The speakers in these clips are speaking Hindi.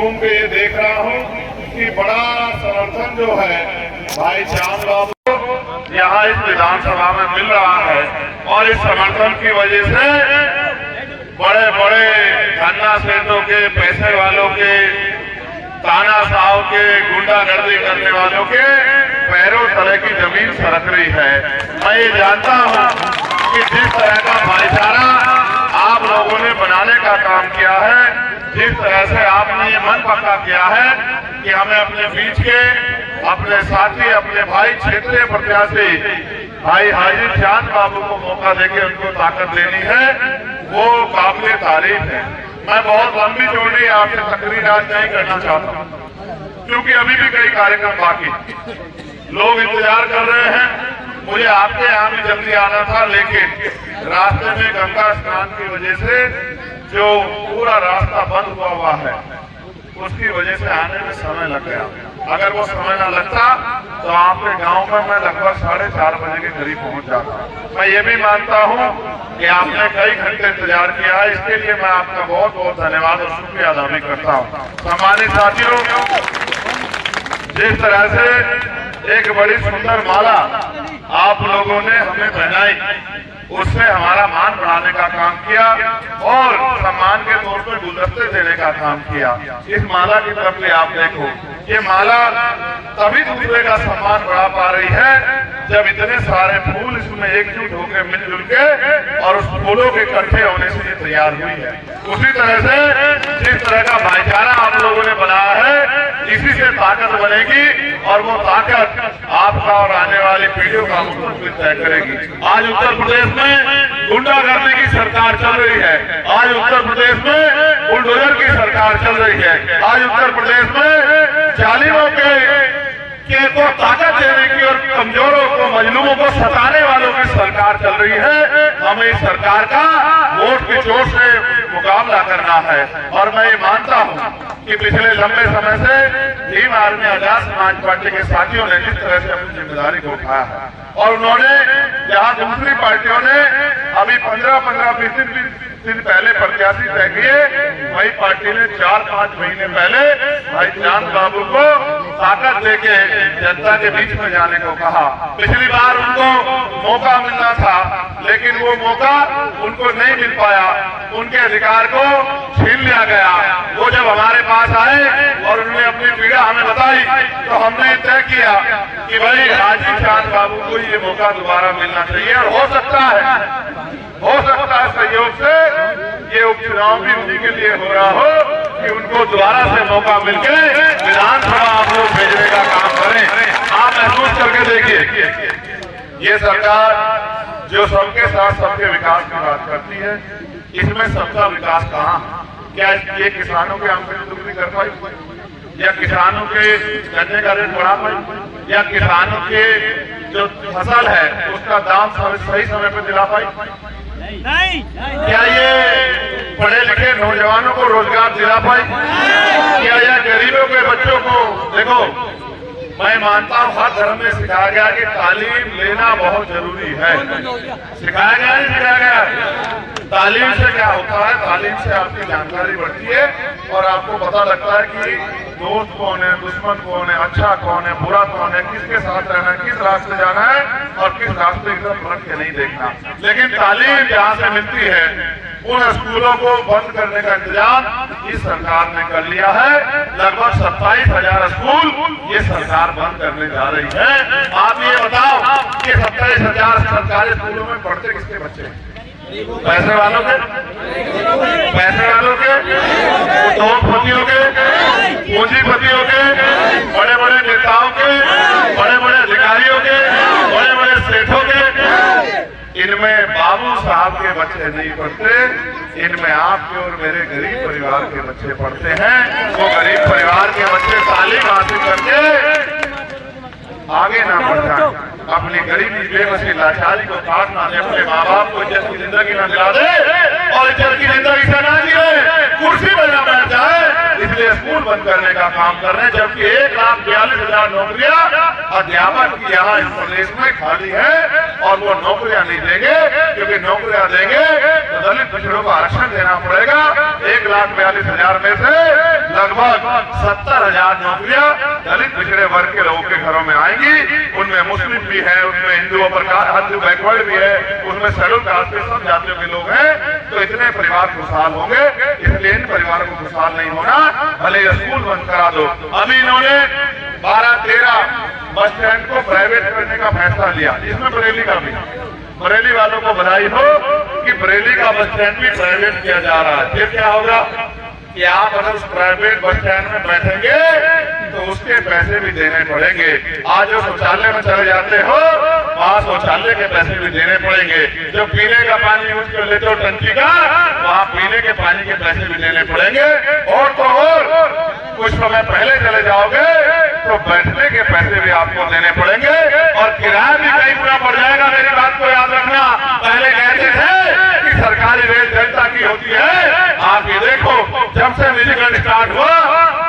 घूम के ये देख रहा हूँ कि बड़ा समर्थन जो है भाई चांद बाबू को यहाँ इस विधानसभा में मिल रहा है। और इस समर्थन की वजह से बड़े बड़े धन्ना सेठों के, पैसे वालों के, तानाशाह के, गुंडागर्दी करने वालों के पैरों तले की जमीन सरक रही है। मैं ये जानता हूँ कि जिस तरह का भाईचारा आप लोगों ने बनाने का काम किया है, जिस तरह से आपने ये मन पक्का किया है कि हमें अपने बीच के अपने साथी, अपने भाई, क्षेत्रीय प्रत्याशी भाई हाजी चांद बाबू को मौका देके उनको ताकत देनी है, वो काबिल तारीफ है। मैं बहुत लंबी चौड़ी आपसे तकरीर आज नहीं करना चाहता हूँ, क्योंकि अभी भी कई कार्यक्रम बाकी, लोग इंतजार कर रहे हैं। मुझे आपके यहाँ भी जल्दी आना था, लेकिन रास्ते में गंगा स्नान की वजह से जो पूरा रास्ता बंद हुआ है, उसकी वजह से आने में समय लग गया। अगर वो समय न लगता तो आपके गांव में मैं लगभग 4:30 बजे के करीब पहुंच जाता। मैं ये भी मानता हूं कि आपने कई घंटे इंतजार किया है, इसके लिए मैं आपका बहुत बहुत धन्यवाद और शुक्रिया अदा भी करता हूं। हमारे साथियों, जिस तरह से एक बड़ी सुंदर माला आप लोगों ने हमें पहनाई, उससे हमारा मान बढ़ाने का काम किया और सम्मान के तौर पर गुलदस्ते देने का काम किया। इस माला की तरफ से आप देखो, ये माला तभी दूसरे का सम्मान बढ़ा पा रही है जब इतने सारे फूल इसमें एकजुट होकर मिलजुल के और उस फूलों के इकट्ठे होने से ये तैयार हुई है। उसी तरह से जिस तरह का भाईचारा आप लोगों ने बनाया है, इसी से ताकत बनेगी और वो ताकत आपका और आने वाली पीढ़ियों का मुस्तकबिल तय करेगी। आज उत्तर प्रदेश में गुंडागर्दी की सरकार चल रही है, आज उत्तर प्रदेश में बुलडोजर की सरकार चल रही है, आज उत्तर प्रदेश में जालिमों के को ताकत देने की और कमजोरों को, मजलूमों को सताने वालों की सरकार चल रही है। हमें इस सरकार का वोट के जोर से मुकाबला करना है। और मैं ये मानता हूँ कि पिछले लंबे समय से भीम आर्मी आजाद समाज पार्टी के साथियों ने जिस तरह से अपनी जिम्मेदारी को उठाया है, और उन्होंने जहाँ दूसरी पार्टियों ने अभी 15-20 दिन पहले प्रत्याशी तय किए, वही पार्टी ने 4-5 महीने पहले भाई चांद बाबू को ताकत देके जनता के बीच में जाने को कहा। पिछली बार उनको मौका मिलना था, लेकिन वो मौका उनको नहीं मिल पाया, उनके अधिकार को छीन लिया गया। वो जब हमारे पास आए और उन्होंने अपनी पीड़ा हमें बताई, तो हमने तय किया कि भाई हाजी चांद बाबू को ये मौका दोबारा मिलना चाहिए। और हो सकता है सहयोग से ये उपचुनाव भी उन्हीं के लिए हो रहा हो कि उनको दोबारा से मौका मिलके विधानसभा आप लोग भेजने का काम करें। आप महसूस करके देखिए, ये सरकार जो सबके साथ सबके विकास की बात करती है, इसमें सबका विकास कहाँ? क्या ये किसानों के आमदनी दुगनी कर पाई, या किसानों के गन्ने का रेट बढ़ा पाई, या किसानों के जो फसल है उसका दाम सही समय पर दिला पाई? नहीं। क्या ये पढ़े लिखे नौजवानों को रोजगार दिला पाई? क्या यह गरीबों के बच्चों को? देखो, मैं मानता हूँ हर धर्म में सिखाया गया कि तालीम लेना बहुत जरूरी है। सिखाया गया नहीं सिखाया गया? तालीम से क्या होता है? तालीम से आपकी जानकारी बढ़ती है और आपको पता लगता है कि दोस्त कौन है, दुश्मन कौन है, अच्छा कौन है, बुरा कौन है, किसके साथ रहना है, किस रास्ते जाना है और किस रास्ते की तरफ बढ़ के नहीं देखना। लेकिन तालीम जहाँ से मिलती है, उन स्कूलों को बंद करने का इंतजाम इस सरकार ने कर लिया है। लगभग 27,000 स्कूल ये सरकार बंद करने जा रही है। आप ये बताओ कि 27,000 सरकारी स्कूलों में पढ़ते किसके बच्चे? पैसे वालों के, उद्योगपतियों के, पूंजीपतियों के, बड़े बड़े नेताओं के, बड़े बड़े अधिकारियों के, बड़े बड़े सेठों के। इनमें बाबू साहब के बच्चे नहीं पढ़ते, इनमें आपके और मेरे गरीब परिवार के बच्चे पढ़ते हैं। वो गरीब परिवार के बच्चे तालीम हासिल करके आगे ना बढ़ जाए, अपनी गरीबी, बेबसी, लाचारी को काट ना दे, अपने माँ बाप को इज्जत की जिंदगी ना दिला दे और इज्जत की जिंदगी से ना जिए, कुर्सी पर ना बैठ जाए, इसलिए स्कूल बंद करने का काम कर रहे हैं। जबकि 1,42,000 नौकरियां अध्यापक की यहाँ इस प्रदेश में खाली है और वो नौकरियां नहीं देंगे, क्योंकि नौकरियां देंगे तो दलित पिछड़ों को आरक्षण देना पड़ेगा। 1,42,000 में से लगभग 70,000 नौकरियां दलित पिछड़े वर्ग के लोगों के घरों में आएंगी। उनमें मुस्लिम भी है, उसमें हिंदुओं पर बैकवर्ड भी है, उसमें शेड्यूल कास्ट के सब जातियों के लोग हैं। तो इतने परिवार खुशहाल होंगे, इसलिए इन परिवारों को खुशहाल नहीं होना। भले स्कूल बंद करा दो। अभी इन्होंने 12-13 बस स्टैंड को प्राइवेट करने का फैसला लिया, इसमें बरेली का भी। बरेली वालों को बधाई हो कि बरेली का बस स्टैंड भी प्राइवेट किया जा रहा है। फिर क्या होगा कि आप अगर उस प्राइवेट बस स्टैंड में बैठेंगे तो उसके पैसे भी देने पड़ेंगे। आज जो शौचालय में चले जाते हो वहाँ शौचालय के पैसे भी देने पड़ेंगे। जो पीने का पानी यूज कर लेते हो टंकी का, वहाँ पीने के पानी के पैसे भी देने पड़ेंगे। और तो और कुछ समय पहले चले जाओगे तो बैठने के पैसे भी आपको देने पड़ेंगे और किराया भी कई गुना बढ़ जाएगा। मेरी बात को याद रखना। पहले कहते थे कि सरकारी रेल जनता की होती है, आप ये देखो जब से निजीकरण स्टार्ट हुआ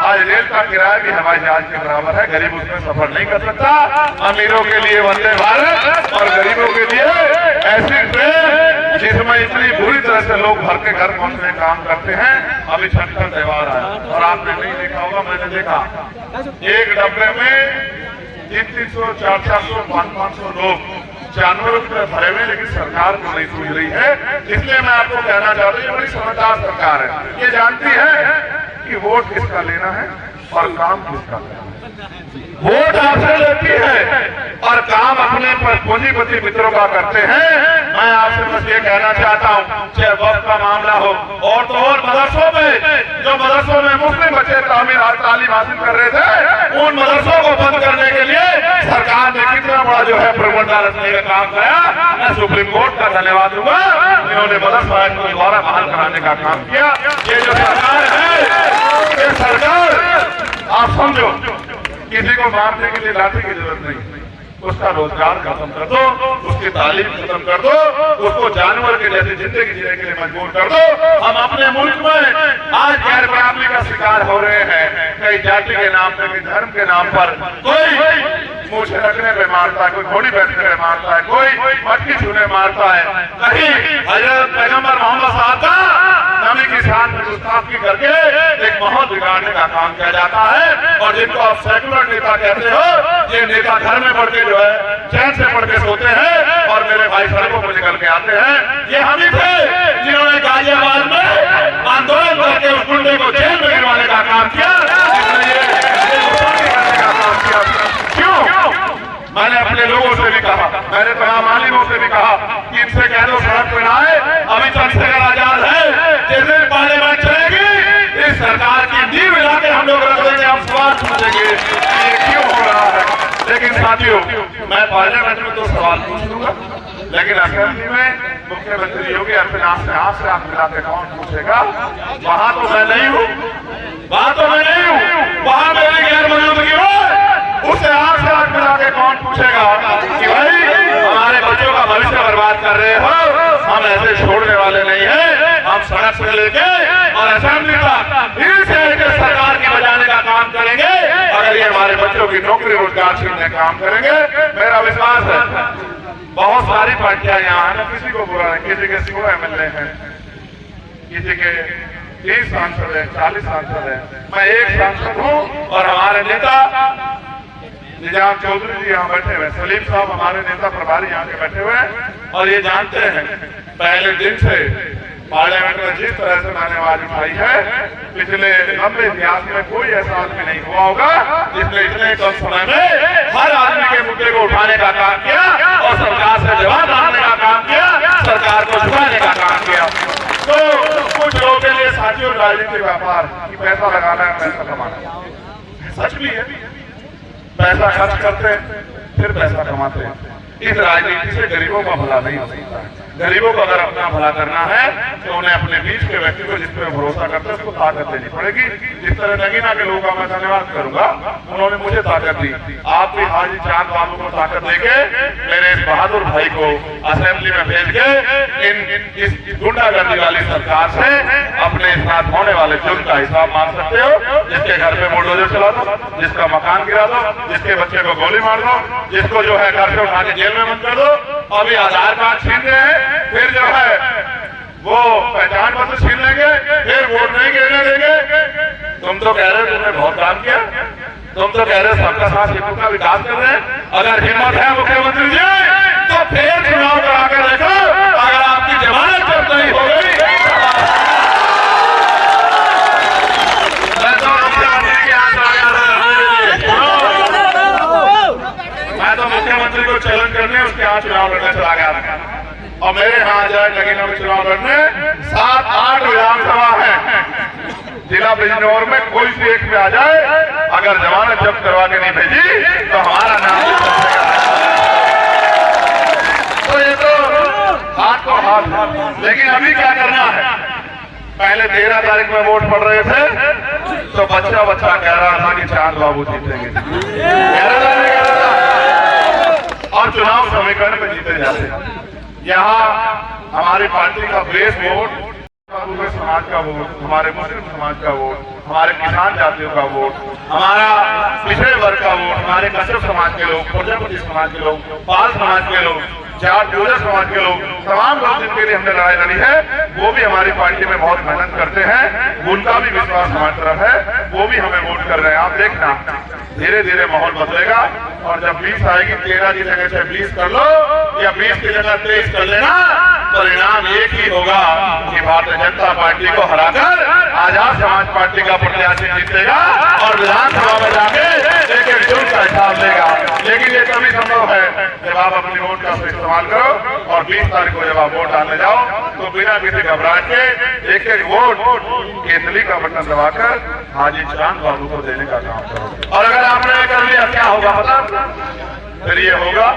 आज रेल का किराया भी हवाई जहाज के बराबर है। गरीब उसमें सफर नहीं कर सकता। अमीरों के लिए वंदे भारत और गरीबों के लिए ऐसी ट्रेन जिसमें इतनी बुरी तरह से लोग घर के घर पहुंचने काम करते हैं। अभी छठ का त्योहार है और आपने नहीं देखा होगा, मैंने देखा एक डब्बे में 300, 400, 500 लोग जानवरों की तरह भरे हुए, लेकिन सरकार को नहीं सूझ रही है। इसलिए मैं आपको कहना चाहता हूँ ये बड़ी समझदार सरकार है। ये जानती है कि वोट किसका लेना है और काम किसका करना है। वोट आपसे लेती है और काम अपने पूंजीपति मित्रों का करते हैं। मैं आपसे बस ये कहना चाहता हूँ, चाहे वक्त का मामला हो और तो और मदरसों में मुस्लिम बच्चे तालीम हासिल कर रहे थे, उन मदरसों को बंद करने के लिए सरकार ने कितना बड़ा जो है प्रबंधन रचने का काम किया। मैं सुप्रीम कोर्ट का धन्यवाद दूंगा, इन्होंने मदरसा को दोबारा बहाल कराने का काम किया। ये जो सरकार है, ये सरकार आप समझो किसी को मारने के लिए लाठी की जरूरत नहीं, उसका रोजगार खत्म कर दो, उसकी तालीम खत्म कर दो, उसको जानवर के जैसे जिंदगी जीने के लिए मजबूर कर दो। हम अपने मुल्क में आज गैर बराबरी का शिकार हो रहे हैं। कई जाति के नाम पर, कई धर्म के नाम पर कोई मुंह रखने पे मारता है, कोई घोड़ी बैठने पे मारता है, कोई मटकी छूने मारता है। कहीं हजरत पैगंबर मोहम्मद साहब का नबी की शान में गुस्ताखी करके एक माहौल बिगाड़ने का काम किया जाता है। और जिनको आप सेकुलर नेता कहते हो, ये नेता घर में पढ़ के जो है चैन से पढ़ के सोते हैं और मेरे भाई सड़कों पर निकल के आते हैं। ये हम ही थे जिन्होंने गाजियाबाद में आंदोलन करके उस गुंडे को जेल में गिरवाने का काम किया। क्यों? मैंने अपने लोगों से भी कहा, मैंने तमाम आलिमों से भी कहा कि इनसे कह दो सड़क पर आए, अभी चंद्रशेखर आजाद है, जैसे पार्लियामेंट चलेगी इस सरकार की नींव मिला के हम लोग रख देंगे। हम सवाल पूछेंगे ये क्यों हो रहा है। लेकिन साथियों, मैं पार्लियामेंट में तो सवाल पूछ लूंगा, लेकिन असेंबली में मुख्यमंत्री योगी आदित्यनाथ से हाथ से हाथ मिला के कौन पूछेगा? वहां तो मैं नहीं हूँ, वहां मेरी गैर मौजूदगी हो, उससे हाथ से हाथ मिला के कौन पूछेगा कि भाई हमारे बच्चों का भविष्य बर्बाद कर रहे हो, हम ऐसे छोड़ने वाले नहीं हैं। हम सड़क से लेके और असेंबली तक हिल से लेकर सरकार की बजाने का काम करेंगे। अगर ये हमारे बच्चों की नौकरी रोजगार छीनने का काम करेंगे, मेरा विश्वास है बहुत सारी पार्टियां यहाँ है, किसी को बुरा नहीं, किसी के 100 MLA हैं, किसी के 30 सांसद है, 40 सांसद है, मैं एक सांसद हूँ। और हमारे नेता निजाम चौधरी जी यहाँ बैठे हुए, सलीम साहब हमारे नेता प्रभारी यहाँ के बैठे हुए हैं और ये जानते हैं पहले दिन से पार्लियामेंट में जिस तरह से मैंने आवाज उठाई है, पिछले लंबे इतिहास में कोई ऐसा आदमी नहीं हुआ होगा जिसने इतने कम समय में हर आदमी के मुद्दे को उठाने का काम किया और सरकार से जवाब मांगने का काम किया, सरकार को झुकाने का काम किया। तो कुछ लोगों के लिए साथियों राजनीतिक व्यापार की पैसा लगाना है, पैसा कमाना सच भी है, पैसा खर्च करते हैं फिर पैसा कमाते हैं। इस राजनीति से गरीबों का भला नहीं हो सकता है। गरीबों को अगर अपना भला करना है तो उन्हें अपने बीच के व्यक्ति को जिस पर भरोसा करते हैं उसको ताकत देनी पड़ेगी। जिस तरह नगीना के लोगों का मैं धन्यवाद करूंगा, उन्होंने मुझे ताकत दी। आप भी हाजी चांद बाबू को ताकत देके मेरे इस बहादुर भाई को असेंबली में भेज के इस गुंडागर्दी वाली सरकार से अपने साथ होने वाले जुर्म का हिसाब मांग सकते हो। जिसके घर पे बुलडोजर चला दो, जिसका मकान गिरा दो, जिसके बच्चे को गोली मार दो, जिसको जो है घर से उठा के जेल में बंद कर दो, अभी आधार कार्ड छीन रहे हैं, फिर जो है वो पहचान पत्र छीन लेंगे, फिर वोट नहीं गिरने देंगे। तुम तो कह रहे हो तुमने बहुत काम किया, तुम तो कह रहे हो सबका साथ हिंदू का विकास कर रहे हैं। अगर हिम्मत है मुख्यमंत्री जी तो फिर चुनाव कराकर देखो, अगर आपकी जमानत जब्त नहीं हो गई मैं तो मुख्यमंत्री को चैलेंज करने उसके यहाँ चुनाव लड़ने चला गया था, और मेरे यहाँ जाए नगीना में चुनाव लड़ने 7-8 विधानसभा है जिला बिजनौर में, कोई से एक में आ जाए, अगर जमानत जब्त करवा के नहीं भेजी तो हमारा नाम तो ये तो हाथ को हाथ। लेकिन अभी क्या करना है, पहले 13 तारीख में वोट पड़ रहे थे तो बच्चा कह रहा था कि चांद बाबू जीतेंगे, और चुनाव समीकरण में जीते जाते। यहाँ हमारी पार्टी का बेस वोट समाज का वोट, हमारे मुस्लिम समाज का वोट, हमारे किसान जातियों का वोट, हमारा पिछड़े वर्ग का वोट, हमारे कश्यप समाज के लोग, प्रजापति समाज के लोग, पाल समाज के लोग, जाट पूजा समाज के लोग, तमाम लोग जिनके लिए हमने लड़ाई लड़ी है वो भी हमारी पार्टी में बहुत मेहनत करते हैं। उनका भी विश्वास हमारी तरफ है, वो भी हमें वोट कर रहे हैं। आप देखना धीरे धीरे माहौल बदलेगा, और जब 20 आएगी 13 की जगह से 20 कर लो या 20 की जगह 23 कर लेना, परिणाम एक ही होगा कि भारतीय जनता पार्टी को हराकर आजाद समाज पार्टी का प्रत्याशी जीतेगा और विधानसभा में जाके एक जुर्म का हिसाब देगा। लेकिन ये तभी संभव है जब आप अपनी वोट का इस्तेमाल करो, और 20 तारीख को जब आप वोट डालने जाओ तो बिना किसी घबराहट के एक वोट केतली का बटन दबाकर हाजी चांद बाबू को देने का काम करो। और अगर आपने कर लिया क्या होगा पता, फिर ये होगा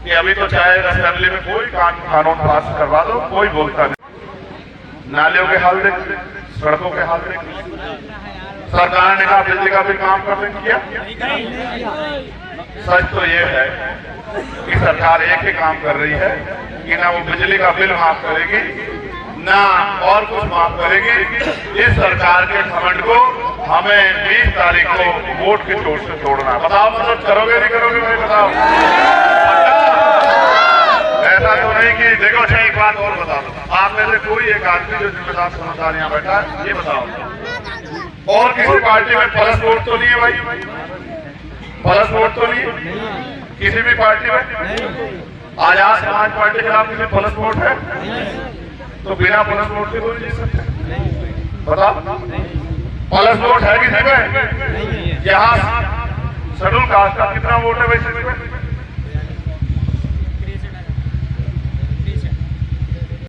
कि अभी तो चाहे असेंबली में कोई कानून पास करवा दो, कोई बोलता नहीं। नालियों के हाल देख, सड़कों के हाल देख, सरकार ने कहा बिजली का बिल काम करने किया। सच तो ये है कि सरकार एक ही काम कर रही है कि ना वो बिजली का बिल माफ करेगी ना और कुछ माफ करेगी। इस सरकार के घमंड को हमें 20 तारीख को वोट के चोट से तोड़ना। बताओ मतलब करोगे नहीं करोगे भाई, बताओ। ऐसा तो नहीं कि देखो अच्छा एक बात और बता दो, आप में से कोई एक आदमी जो जिम्मेदार समझदार यहाँ बैठा है, ये बताओ और किसी पार्टी में प्लस वोट तो नहीं है भाई, प्लस वोट तो नहीं है किसी भी पार्टी में। आजाद समाज पार्टी के खिलाफ किसी प्लस वोट है तो बिना प्लस वोट के कोई जीत सकते, बताओ। प्लस वोट है किसी में? यहाँ शेड्यूल कास्ट का कितना वोट है वैसे